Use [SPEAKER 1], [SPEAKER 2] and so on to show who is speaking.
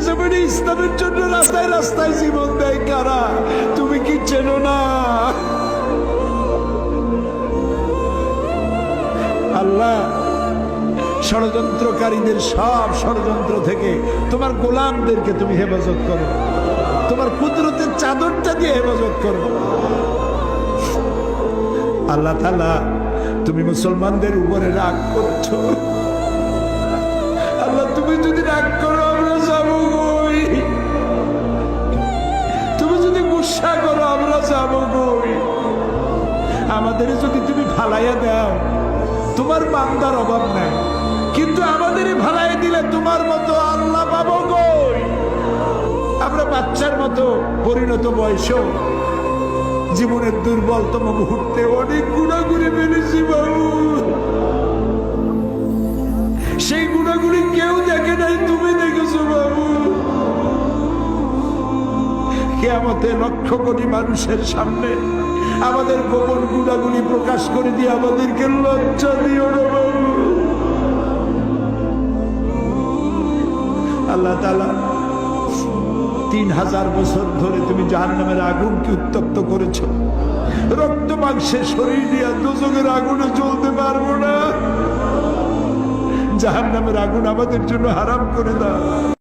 [SPEAKER 1] জমিনে ইসলামের জন্য রাস্তায় রাস্তায় জীবন দেয় কারা? তুমি কি চেনো না? আল্লাহ ষড়যন্ত্রকারীদের সব ষড়যন্ত্র থেকে তোমার গোলামদেরকে তুমি হেফাজত করো, তোমার কুদরতের চাদরটা দিয়ে হেফাজত করো। আল্লাহ তাআলা তুমি মুসলমানদের উপরে রাগ করছো। আল্লাহ তুমি যদি রাগ করো আমরা যাবো কই? তুমি যদি গুসা করো আমরা যাবো কই? আমাদের যদি তুমি ফালাইয়া দাও, তোমার বান্দার অভাব নাই, কিন্তু আমাদেরই ভালাই দিলে তোমার মতো আল্লাহ পাবো কই? আমরা বাচ্চার মতো পরিণত বয়সেও জীবনের দুর্বলতম মুহূর্তে অনেক গুণাগুলি মেনেছি বাবু। সেই গুণাগুলি কেউ দেখে নাই, তুমি দেখেছো বাবু। কিয়ামতে লক্ষ কোটি মানুষের সামনে আমাদের গোপন গুণাগুলি প্রকাশ করে দিয়ে আমাদেরকে লজ্জা দিও না বাবু। আল্লাহ তাআলা 3000 বছর ধরে তুমি জাহান্নামের আগুনকে উত্তপ্ত করেছো। রক্ত মাংসের শরীর নিয়ে দোজখের আগুনে জ্বলতে পারবো না। জাহান্নামের আগুন আমাদের জন্য হারাম করে দাও।